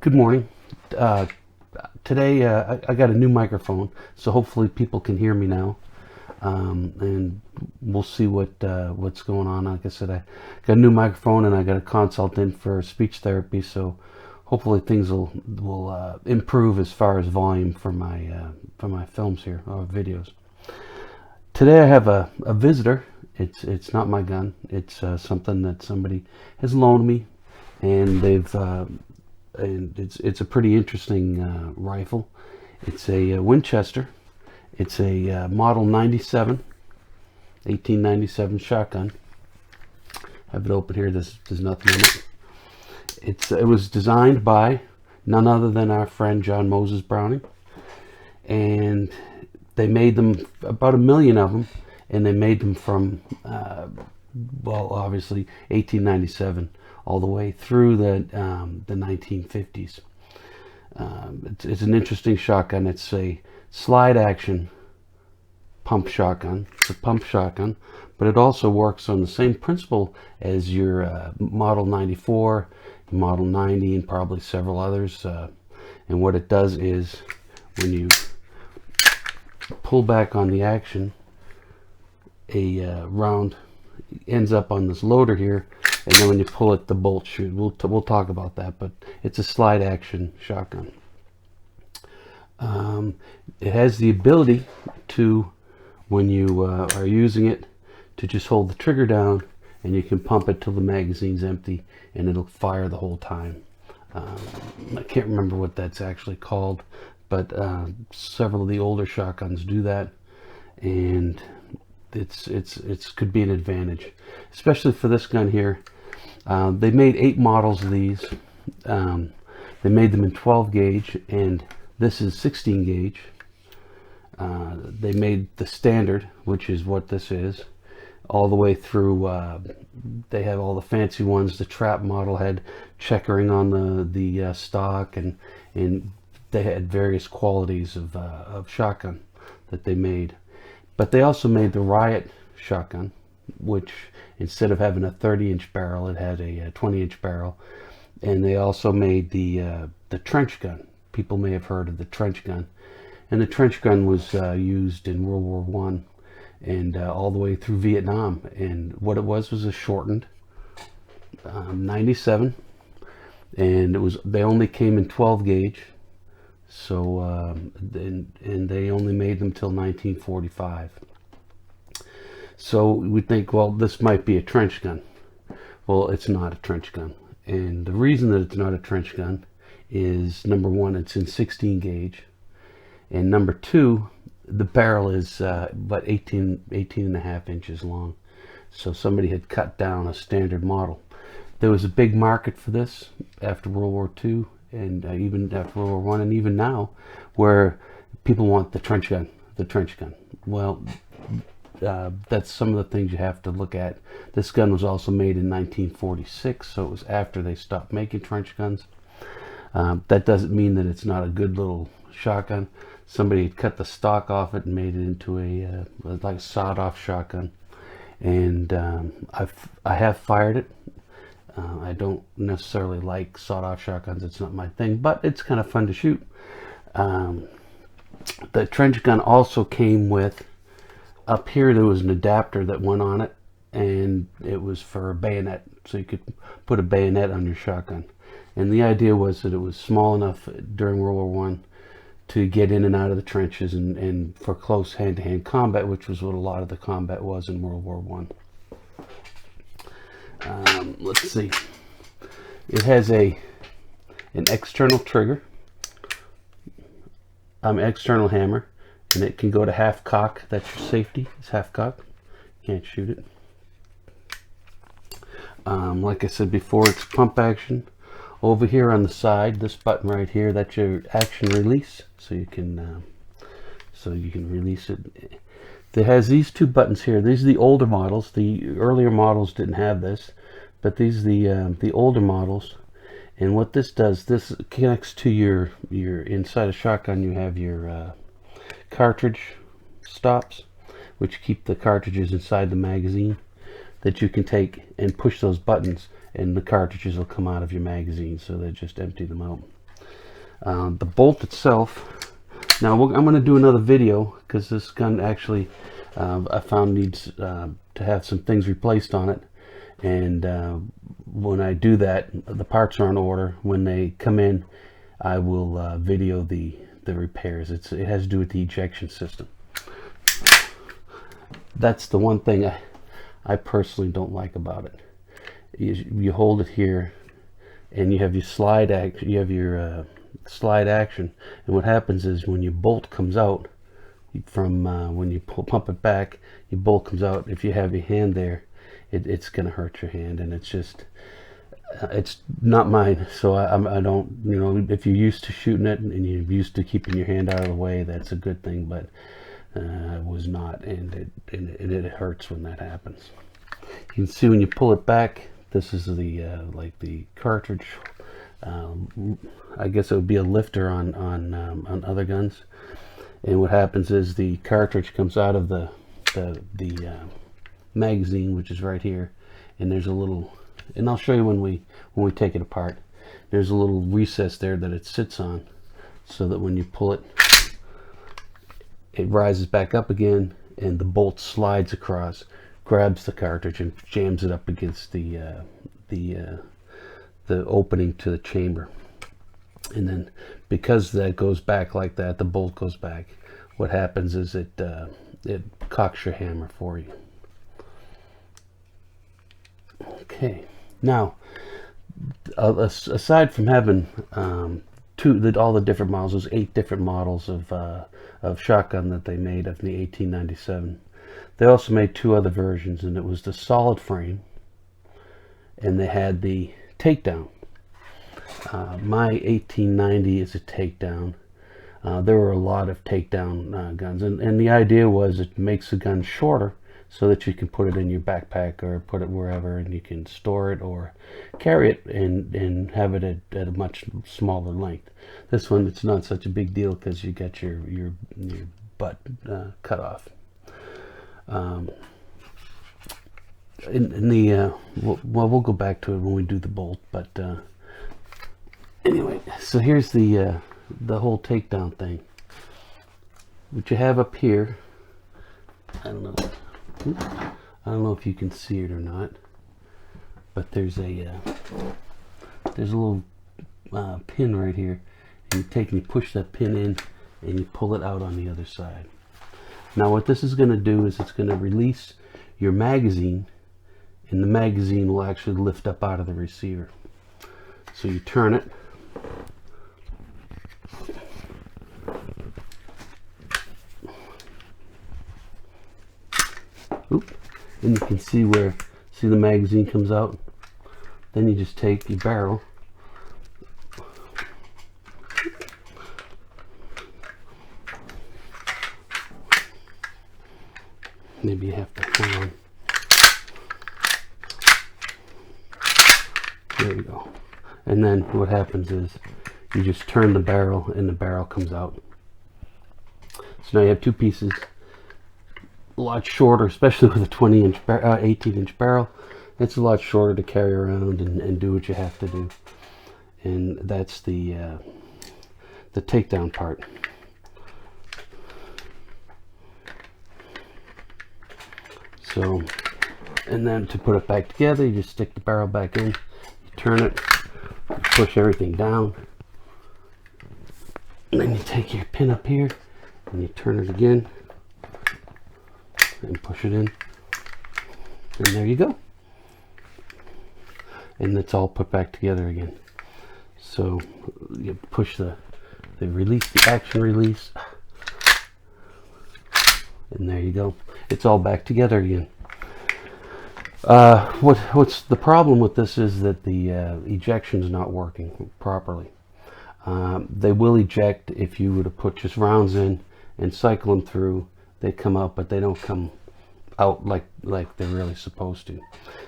Good morning. Uh, Today I got a new microphone, so hopefully people can hear me now, and we'll see what's going on. Like I said, I got a new microphone and I got a consultant for speech therapy, so hopefully things will improve as far as volume for my films here or videos. Today I have a visitor. It's not my gun. It's something that somebody has loaned me, and it's a pretty interesting rifle. It's a Winchester. It's a model 97, 1897 shotgun. Have it open here. There's nothing in it. It was designed by none other than our friend John Moses Browning, and they made them about 1 million of them, and they made them from well, obviously 1897 all the way through the 1950s. It's an interesting shotgun. It's a slide action pump shotgun. It's a pump shotgun, but it also works on the same principle as your Model 94, Model 90, and probably several others. And what it does is when you pull back on the action, a round ends up on this loader here, and then when you pull it, the bolt shoot. We'll talk about that, but it's a slide action shotgun. It has the ability to, when you are using it, to just hold the trigger down and you can pump it till the magazine's empty, and it'll fire the whole time. I can't remember what that's actually called, but several of the older shotguns do that, and it's could be an advantage, especially for this gun here. They made 8 models of these. They made them in 12 gauge, and this is 16 gauge. They made the standard, which is what this is, all the way through. They have all the fancy ones. The trap model had checkering on the stock, and they had various qualities of shotgun that they made. But they also made the Riot shotgun, which instead of having a 30-inch barrel, it had a 20-inch barrel. And they also made the trench gun. People may have heard of the trench gun. And the trench gun was used in World War One and all the way through Vietnam. And what it was a shortened 97, and they only came in 12 gauge. So and they only made them till 1945. So we think, well, this might be a trench gun. Well, it's not a trench gun, and the reason that it's not a trench gun is, number one, it's in 16 gauge, and number two, the barrel is about 18 and a half inches long. So somebody had cut down a standard model. There was a big market for this after World War II, and even after World War One, and even now, where people want the trench gun. Well, that's some of the things you have to look at. This gun was also made in 1946, so it was after they stopped making trench guns. That doesn't mean that it's not a good little shotgun. Somebody had cut the stock off it and made it into a like a sawed-off shotgun, and I have fired it. I don't necessarily like sawed-off shotguns. It's not my thing, but it's kind of fun to shoot. The trench gun also came with, up here there was an adapter that went on it, and it was for a bayonet, so you could put a bayonet on your shotgun. And the idea was that it was small enough during World War One to get in and out of the trenches, and for close hand-to-hand combat, which was what a lot of the combat was in World War One. Let's see. It has an external trigger, external hammer, and it can go to half cock. That's your safety. It's half cock. Can't shoot it. Like I said before, it's pump action. Over here on the side, this button right here, that's your action release. So you can release it. It has these 2 buttons here. These are the older models. The earlier models didn't have this, but these are the older models. And what this does, this connects to your inside a shotgun. You have your cartridge stops, which keep the cartridges inside the magazine, that you can take and push those buttons, and the cartridges will come out of your magazine. So they just empty them out. The bolt itself, now I'm going to do another video because this gun actually I found needs to have some things replaced on it, and when I do that, the parts are in order. When they come in, I will video the repairs. It has to do with the ejection system. That's the one thing I personally don't like about it. You hold it here, and you have your slide action. You have your slide action, and what happens is when your bolt comes out from when you pump it back, your bolt comes out. If you have your hand there, it's going to hurt your hand, and it's just it's not mine. So I don't, you know, if you're used to shooting it and you're used to keeping your hand out of the way, that's a good thing. But I was not, and it hurts when that happens. You can see when you pull it back, this is the like the cartridge. I guess it would be a lifter on other guns. And what happens is the cartridge comes out of the magazine, which is right here, and there's a little, and I'll show you when we take it apart. There's a little recess there that it sits on, so that when you pull it, it rises back up again, and the bolt slides across, grabs the cartridge, and jams it up against the opening to the chamber. And then because that goes back like that, the bolt goes back, what happens is it cocks your hammer for you. Okay, now aside from having all the different models, there's 8 different models of shotgun that they made of the 1897. They also made 2 other versions, and it was the solid frame, and they had the takedown. My 1890 is a takedown. There were a lot of takedown guns, and the idea was it makes the gun shorter so that you can put it in your backpack or put it wherever, and you can store it or carry it and have it at a much smaller length. This one, it's not such a big deal because you get your butt cut off. We'll go back to it when we do the bolt, but anyway, so here's the whole takedown thing. What you have up here, I don't know if you can see it or not, but there's a little pin right here, and you push that pin in, and you pull it out on the other side. Now what this is going to do is it's going to release your magazine, and the magazine will actually lift up out of the receiver. So you turn it, and you can see the magazine comes out. Then you just take your barrel, maybe you have to hold on. There we go. And then what happens is you just turn the barrel, and the barrel comes out. So now you have 2 pieces, a lot shorter, especially with a 18-inch barrel. It's a lot shorter to carry around and do what you have to do. And that's the takedown part. So, and then to put it back together, you just stick the barrel back in, you turn it, you push everything down, and then you take your pin up here and you turn it again and push it in, and there you go. And it's all put back together again. So you push the release, the action release, and there you go. It's all back together again. What's the problem with this is that the ejection is not working properly. They will eject if you were to put just rounds in and cycle them through. They come out, but they don't come out like they're really supposed to.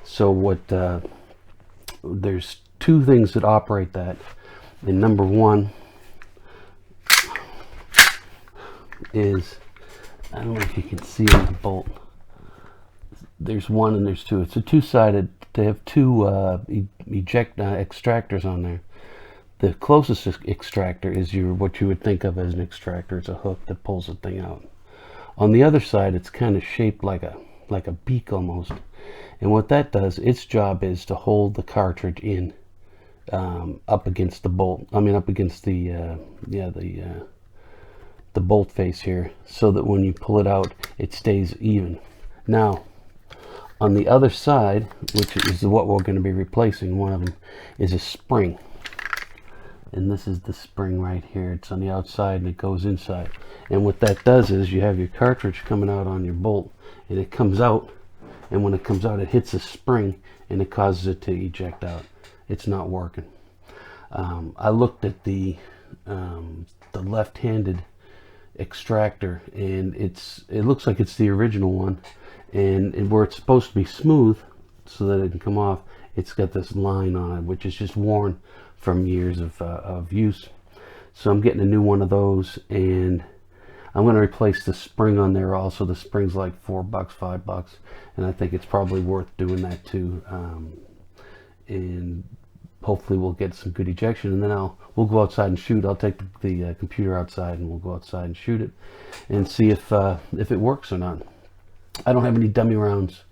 So what there's 2 things that operate that, and number 1 is, I don't know if you can see on the bolt, there's 1 and there's 2. It's a 2-sided. They have 2 extractors on there. The closest extractor is what you would think of as an extractor. It's a hook that pulls the thing out. On the other side, it's kind of shaped like a beak almost, and what that does, its job is to hold the cartridge in up against the bolt. I mean, up against the bolt face here, so that when you pull it out, it stays even. Now, on the other side, which is what we're going to be replacing, one of them is a spring. And this is the spring right here. It's on the outside and it goes inside. And what that does is you have your cartridge coming out on your bolt, and it comes out, and when it comes out, it hits a spring and it causes it to eject out. It's not working. I looked at the left-handed extractor, and it looks like it's the original one, and where it's supposed to be smooth so that it can come off, it's got this line on it, which is just worn from years of use. So I'm getting a new one of those, and I'm going to replace the spring on there also. The spring's like $4, $5, and I think it's probably worth doing that too. And hopefully we'll get some good ejection, and then we'll go outside and shoot. I'll take the computer outside, and we'll go outside and shoot it and see if it works or not. I don't have any dummy rounds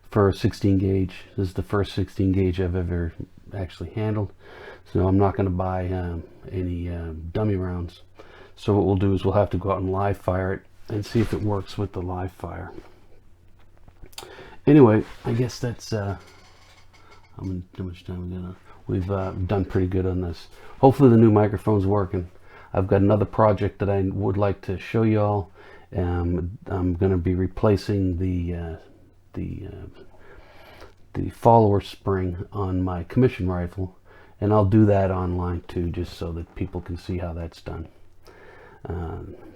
for a 16 gauge. This is the first 16 gauge I've ever actually handled, so I'm not going to buy any dummy rounds. So what we'll do is we'll have to go out and live fire it and see if it works with the live fire. Anyway, I guess that's how much time we got. We've done pretty good on this. Hopefully the new microphone's working. I've got another project that I would like to show you all. I'm going to be replacing the follower spring on my commission rifle, and I'll do that online too, just so that people can see how that's done.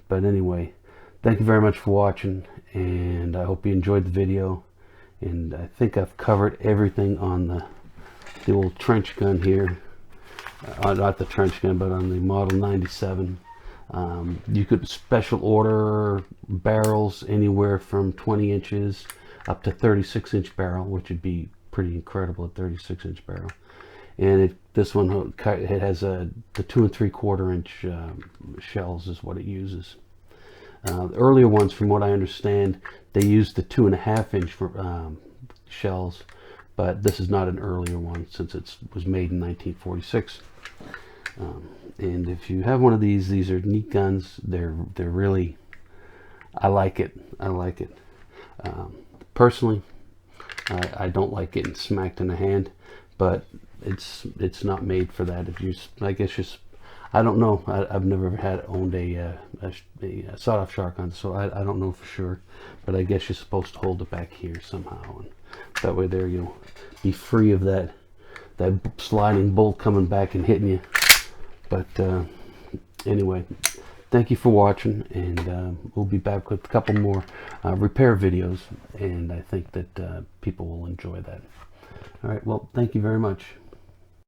But anyway, thank you very much for watching, and I hope you enjoyed the video. And I think I've covered everything on the old trench gun here. Not the trench gun, but on the Model 97. You could special order barrels anywhere from 20 inches up to 36-inch barrel, which would be pretty incredible, a 36-inch barrel. And this one, it has the 2 3/4 inch shells is what it uses. The earlier ones, from what I understand, they used the 2.5 inch shells, but this is not an earlier one since it was made in 1946. And if you have one of these are neat guns. They're really, I like it. Personally, I don't like getting smacked in the hand, but it's not made for that. If you, I guess, just, I don't know. I've never owned a sawed-off shotgun, so I don't know for sure. But I guess you're supposed to hold it back here somehow, and that way there you'll be free of that sliding bolt coming back and hitting you. But anyway, thank you for watching, and we'll be back with a couple more repair videos, and I think that people will enjoy that. All right, well, thank you very much.